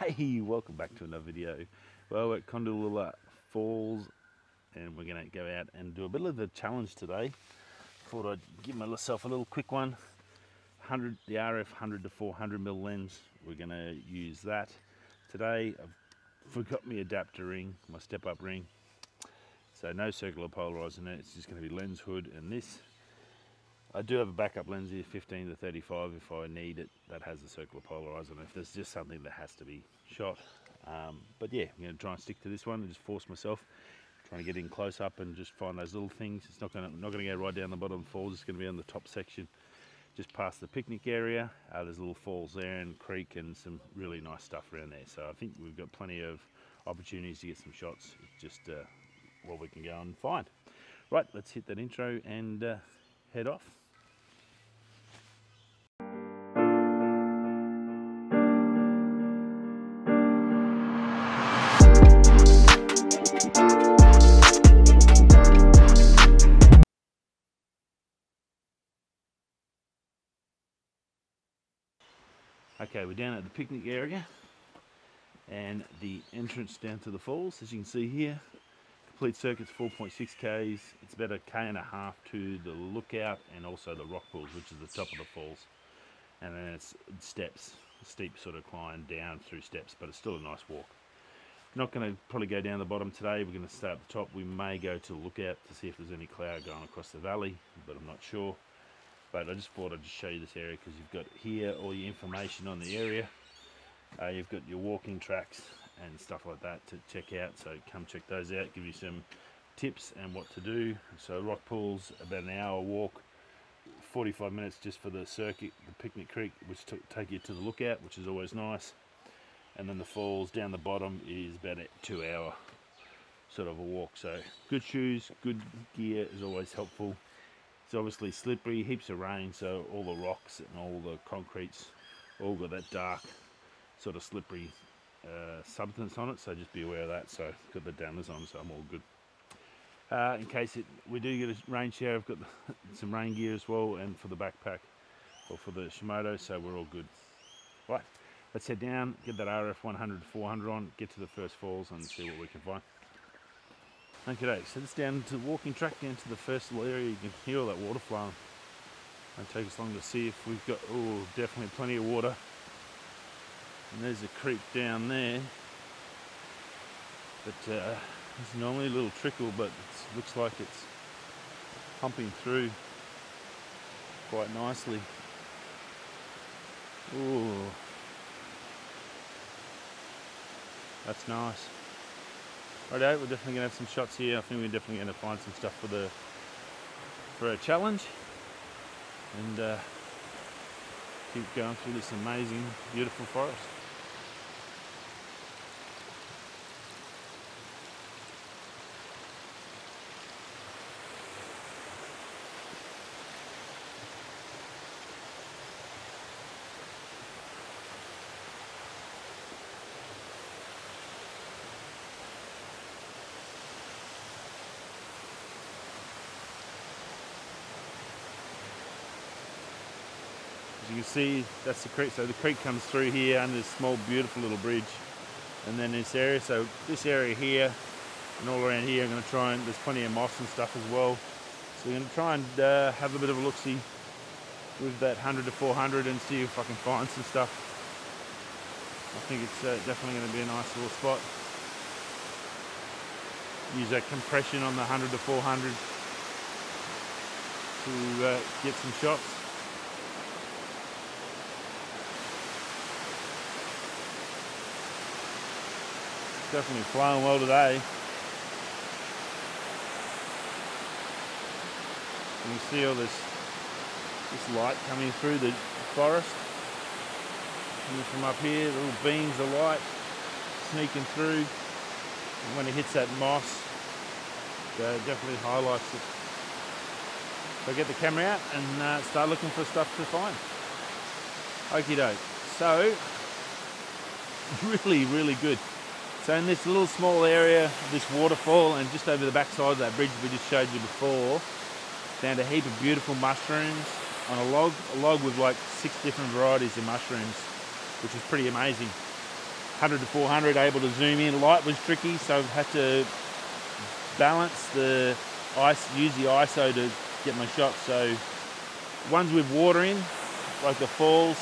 Hey, welcome back to another video. Well, we're at Kondilla Falls and we're going to go out and do a bit of the challenge today. Thought I'd give myself a little quick one. The RF 100 to 400mm lens, we're going to use that. Today I've forgot my adapter ring, my step up ring. So no circular polariser in it, it's just going to be lens hood and this. I do have a backup lens here, 15 to 35 if I need it, that has a circular polariser and if there's just something that has to be shot. But yeah, I'm going to try and stick to this one and just force myself, trying to get in close up and just find those little things. It's not going to go right down the bottom of the falls, it's going to be on the top section, just past the picnic area. There's little falls there and creek and some really nice stuff around there. So I think we've got plenty of opportunities to get some shots. It's just what we can go and find. Right, let's hit that intro and head off. Okay, we're down at the picnic area and the entrance down to the falls. As you can see here, complete circuit's 4.6 Ks. It's about 1.5 Ks to the lookout and also the rock pools, which is the top of the falls. And then it's steps, a steep sort of climb down through steps, but it's still a nice walk. Not going to probably go down the bottom today. We're going to start at the top. We may go to the lookout to see if there's any cloud going across the valley, but I'm not sure. But I just thought I'd just show you this area because you've got here all your information on the area. You've got your walking tracks and stuff like that to check out, so come check those out, give you some tips and what to do. So rock pools, about an hour walk, 45 minutes just for the circuit, the picnic creek, which take you to the lookout, which is always nice. And then the falls down the bottom is about a 2-hour sort of a walk. So good shoes, good gear is always helpful. It's obviously slippery, heaps of rain, so all the rocks and all the concretes all got that dark sort of slippery substance on it, so just be aware of that. So I've got the dammers on, so I'm all good. In case we do get a rain shower, I've got some rain gear as well, and for the backpack or for the Shimoto, so we're all good. Right, let's head down, get that RF 100 to 400 on, get to the first falls and see what we can find. Okay, so it's down to the walking track, down to the first little area. You can hear all that water flowing. Won't take us long to see if we've got, oh, definitely plenty of water. And there's a creek down there. But there's normally a little trickle, but it looks like it's pumping through quite nicely. Ooh, that's nice. Righto, we're definitely going to have some shots here. I think we're definitely going to find some stuff for a challenge and keep going through this amazing, beautiful forest. As you can see, that's the creek. So the creek comes through here under this small, beautiful little bridge, and then this area. So this area here and all around here, I'm going to try and there's plenty of moss and stuff as well. So we're going to try and have a bit of a look-see with that 100 to 400 and see if I can find some stuff. I think it's definitely going to be a nice little spot. Use that compression on the 100 to 400 to get some shots. Definitely flowing well today. You can see all this light coming through the forest. Coming from up here, little beams of light sneaking through. And when it hits that moss, it definitely highlights it. So I get the camera out and start looking for stuff to find. Okie doke. So, really, really good. So in this little small area, this waterfall, and just over the backside of that bridge we just showed you before, found a heap of beautiful mushrooms on a log with like 6 different varieties of mushrooms, which is pretty amazing. 100 to 400, able to zoom in. Light was tricky, so I've had to balance the use the ISO to get my shots. So ones with water in, like the falls,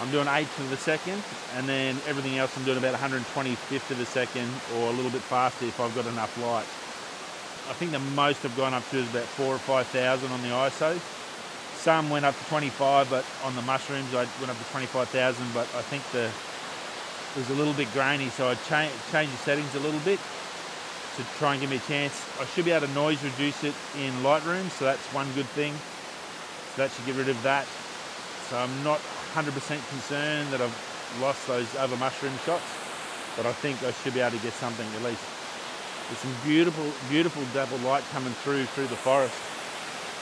I'm doing 1/8 of a second, and then everything else I'm doing about 125th of a second, or a little bit faster if I've got enough light. I think the most I've gone up to is about 4,000 or 5,000 on the ISO. Some went up to 25, but on the mushrooms I went up to 25,000, but I think it was a little bit grainy, so I changed the settings a little bit to try and give me a chance. I should be able to noise reduce it in Lightroom, so that's one good thing. So that should get rid of that. So I'm not 100% concerned that I've lost those other mushroom shots, but I think I should be able to get something at least. There's some beautiful, beautiful dappled light coming through the forest,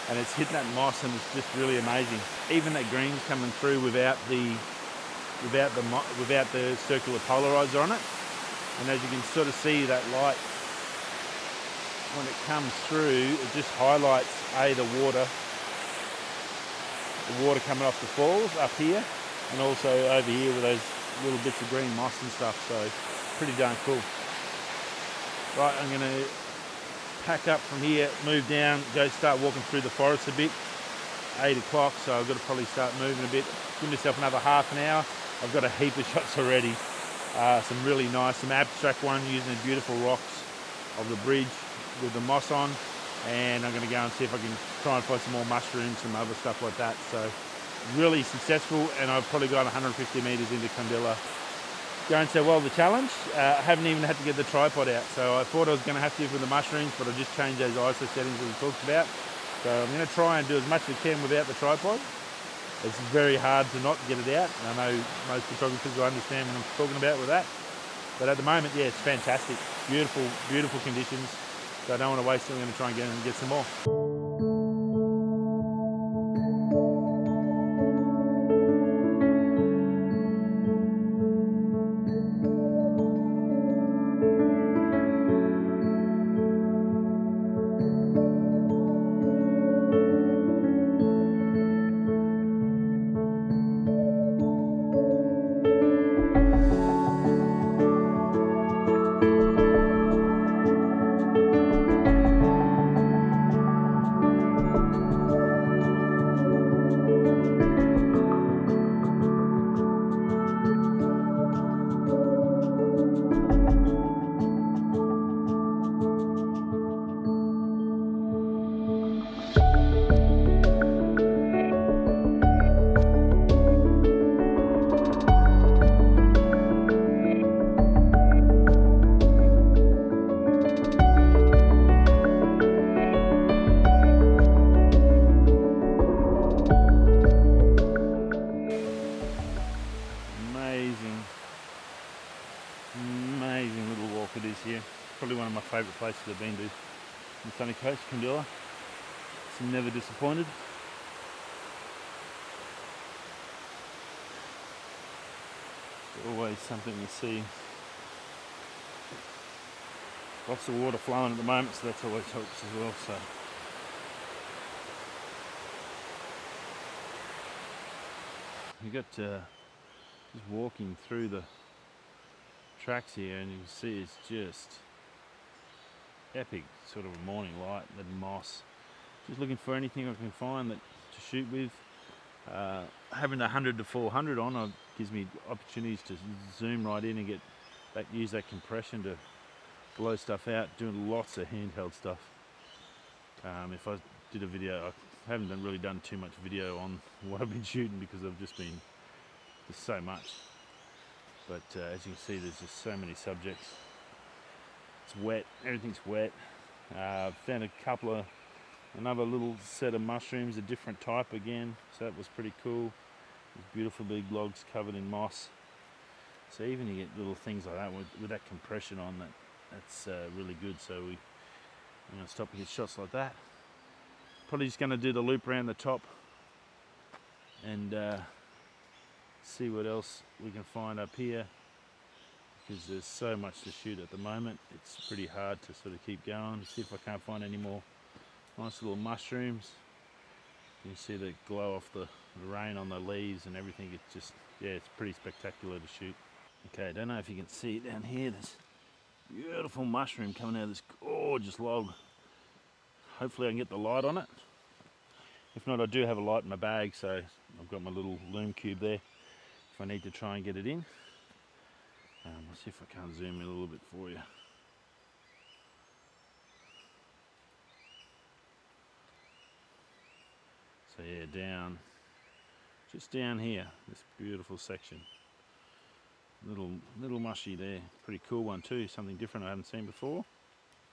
and it's hitting that moss, and it's just really amazing. Even that green's coming through without the circular polariser on it, and as you can sort of see, that light when it comes through, it just highlights the water coming off the falls up here, and also over here with those little bits of green moss and stuff. So pretty darn cool. Right, I'm going to pack up from here, move down, go start walking through the forest a bit. 8 o'clock, so I've got to probably start moving a bit. Give myself another half an hour. I've got a heap of shots already. Some really nice, some abstract ones using the beautiful rocks of the bridge with the moss on. And I'm going to go and see if I can try and find some more mushrooms, some other stuff like that. So really successful, and I've probably got 150 metres into Kondilla. Going so well the challenge. I haven't even had to get the tripod out, so I thought I was going to have to for the mushrooms, but I just changed those ISO settings that we talked about. So I'm going to try and do as much as I can without the tripod. It's very hard to not get it out, and I know most photographers will understand what I'm talking about with that. But at the moment, yeah, it's fantastic. Beautiful, beautiful conditions. So I don't want to waste it. I'm going to try and get in and get some more. Amazing little walk it is here. Probably one of my favourite places I've been to. The Sunshine Coast Kondilla. So never disappointed. There's always something to see. Lots of water flowing at the moment, so that's always helps as well. So you got just walking through the tracks here, and you can see it's just epic sort of a morning light, the moss. Just looking for anything I can find to shoot with. Having the 100 to 400 on gives me opportunities to zoom right in and use that compression to blow stuff out, doing lots of handheld stuff. If I did a video, I haven't really done too much video on what I've been shooting because I've just been, there's so much. But as you can see, there's just so many subjects. It's wet, everything's wet. Found another little set of mushrooms, a different type again, so that was pretty cool. These beautiful big logs covered in moss. So even you get little things like that with that compression on, that's really good. So I'm going to stop and get shots like that. Probably just going to do the loop around the top and see what else we can find up here, because there's so much to shoot at the moment. It's pretty hard to sort of keep going. See if I can't find any more nice little mushrooms. You can see the glow off the rain on the leaves and everything. It's just, yeah, it's pretty spectacular to shoot. Okay, I don't know if you can see it down here. There's beautiful mushroom coming out of this gorgeous log. Hopefully I can get the light on it. If not, I do have a light in my bag, so I've got my little lume cube there if I need to try and get it in. Let's see if I can't zoom in a little bit for you. So yeah, just down here, this beautiful section. Little mushy there. Pretty cool one too, something different I haven't seen before.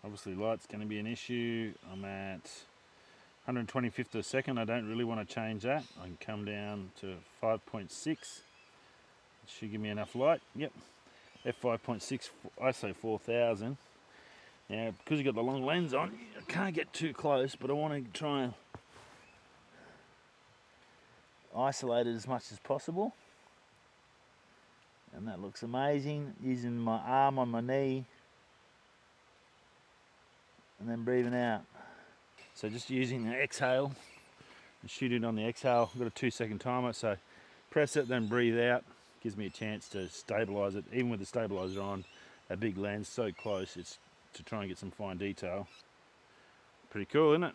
Obviously light's going to be an issue. I'm at 125th of a second. I don't really want to change that. I can come down to 5.6. It should give me enough light. Yep, f5.6 ISO 4000. Now, because you've got the long lens on, I can't get too close, but I want to try and isolate it as much as possible. And that looks amazing. Using my arm on my knee and then breathing out. So just using the exhale and shoot it on the exhale. I've got a 2-second timer, so press it, then breathe out. Gives me a chance to stabilize it. Even with the stabilizer on, a big lens so close, it's to try and get some fine detail. Pretty cool, isn't it?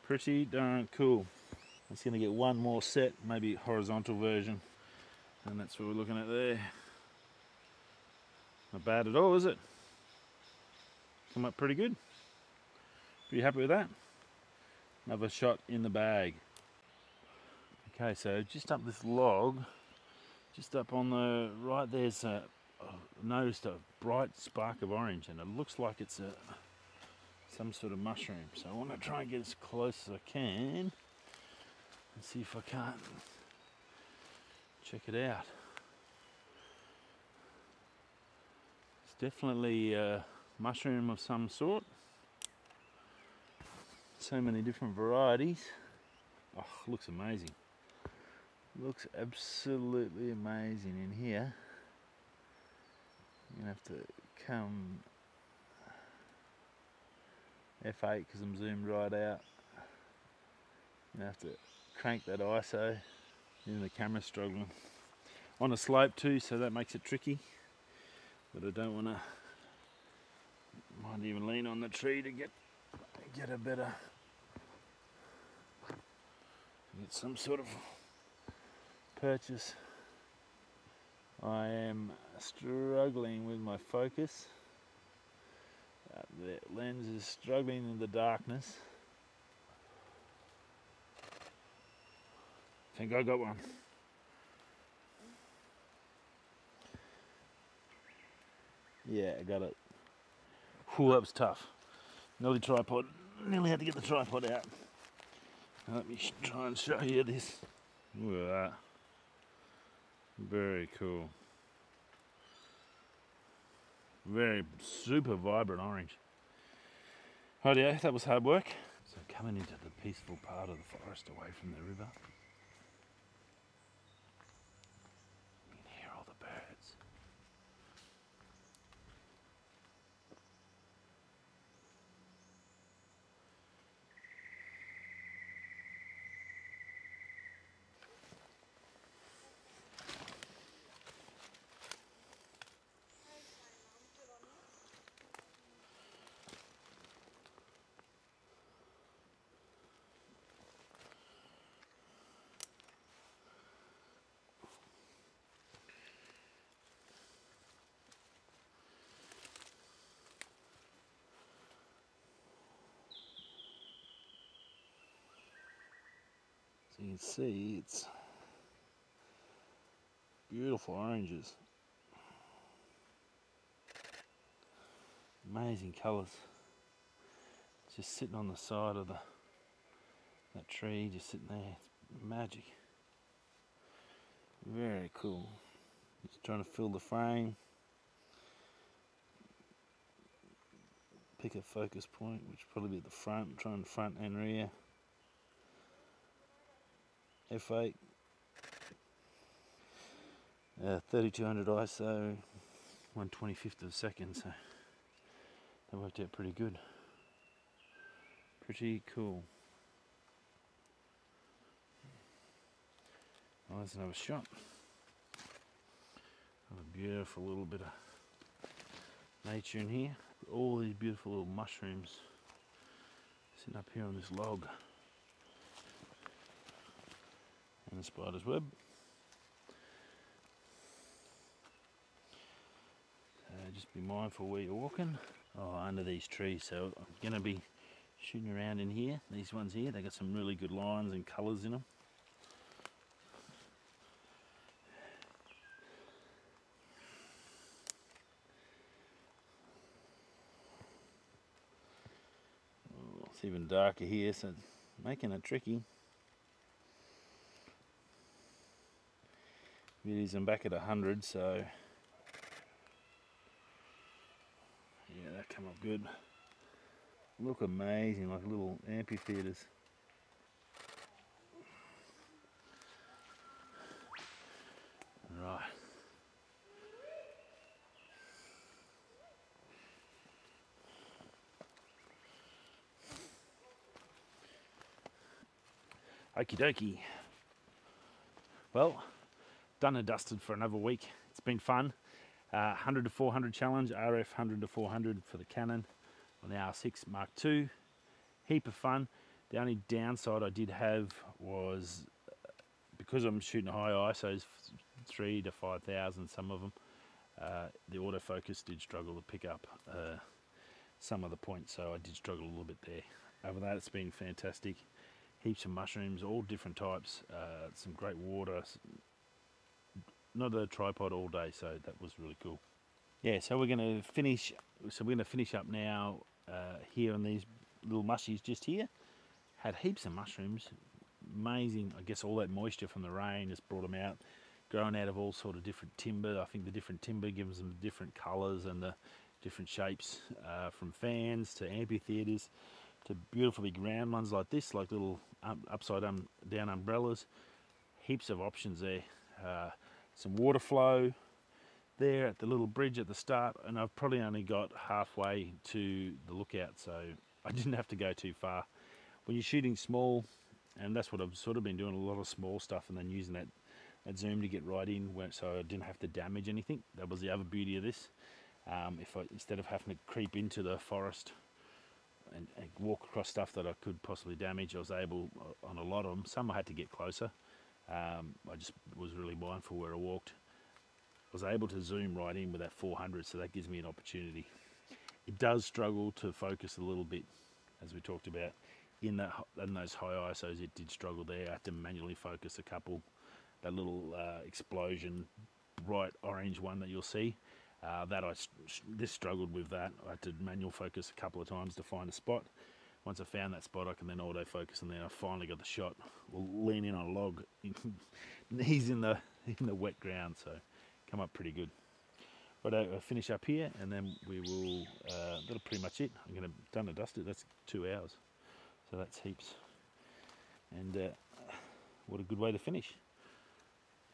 Pretty darn cool. I'm just going to get one more set, maybe horizontal version, and that's what we're looking at there. Not bad at all, is it? Come up pretty good. Pretty happy with that. Another shot in the bag. Okay, so just up this log, just up on the right, there's I noticed a bright spark of orange, and it looks like it's some sort of mushroom. So I want to try and get as close as I can and see if I can't check it out. It's definitely a mushroom of some sort. So many different varieties. Oh, looks amazing. Looks absolutely amazing in here. I'm gonna have to come F8 because I'm zoomed right out. I'm gonna have to crank that ISO. Even the camera's struggling. On a slope too, so that makes it tricky. But I don't want to. Might even lean on the tree to get a better, get some sort of purchase. I am struggling with my focus. The lens is struggling in the darkness. I think I got one. Yeah, I got it. Whew, that was tough. Nearly had to get the tripod out. Let me try and show you this. Look at that. Very cool. Very super vibrant orange. Rightio, that was hard work. So coming into the peaceful part of the forest away from the river. You can hear all the birds. So you can see it's beautiful oranges. Amazing colours. Just sitting on the side of that tree, just sitting there. It's magic. Very cool. Just trying to fill the frame. Pick a focus point, which will probably be at the front, trying front and rear. F8, 3200 ISO, 1/25th of a second, so that worked out pretty good. Pretty cool. Well, there's another shot. A beautiful little bit of nature in here. All these beautiful little mushrooms sitting up here on this log. And the spider's web. Just be mindful where you're walking. Oh, under these trees, so I'm going to be shooting around in here. These ones here, they got some really good lines and colours in them. Oh, it's even darker here, so it's making it tricky. Beauties, I'm back at 100, so yeah, that come up good. Look amazing, like little amphitheatres. Right. Okie dokie. Well, done and dusted for another week. It's been fun. 100 to 400 challenge, RF 100 to 400 for the Canon on the R6 Mark II. Heap of fun. The only downside I did have was because I'm shooting high ISOs, 3 to 5,000, some of them, the autofocus did struggle to pick up some of the points, so I did struggle a little bit there. Other than that, it's been fantastic. Heaps of mushrooms, all different types, some great water. Not a tripod all day, so that was really cool. Yeah, so we're going to finish. So we're going to finish up now here on these little mushies just here. Had heaps of mushrooms, amazing. I guess all that moisture from the rain has brought them out, growing out of all sort of different timber. I think the different timber gives them different colours and the different shapes, from fans to amphitheatres to beautiful big round ones like this, like little upside down umbrellas. Heaps of options there. Some water flow there at the little bridge at the start, and I've probably only got halfway to the lookout, so I didn't have to go too far. When you're shooting small, and that's what I've sort of been doing, a lot of small stuff, and then using that zoom to get right in, so I didn't have to damage anything. That was the other beauty of this. Instead of having to creep into the forest and walk across stuff that I could possibly damage, I was able, on a lot of them, some I had to get closer. I just was really mindful where I walked. I was able to zoom right in with that 400, so that gives me an opportunity. It does struggle to focus a little bit, as we talked about. In those high ISOs, it did struggle there. I had to manually focus a couple. That little explosion, bright orange one that you'll see, this struggled with that. I had to manual focus a couple of times to find a spot. Once I found that spot, I can then autofocus, and then I finally got the shot. We'll lean in on a log. He's in the wet ground, so come up pretty good. But I'll finish up here, and then we will. That'll pretty much it. I'm going to done and dusted. That's 2 hours, so that's heaps. And what a good way to finish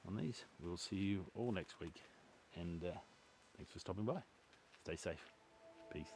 on these. We'll see you all next week, and thanks for stopping by. Stay safe. Peace.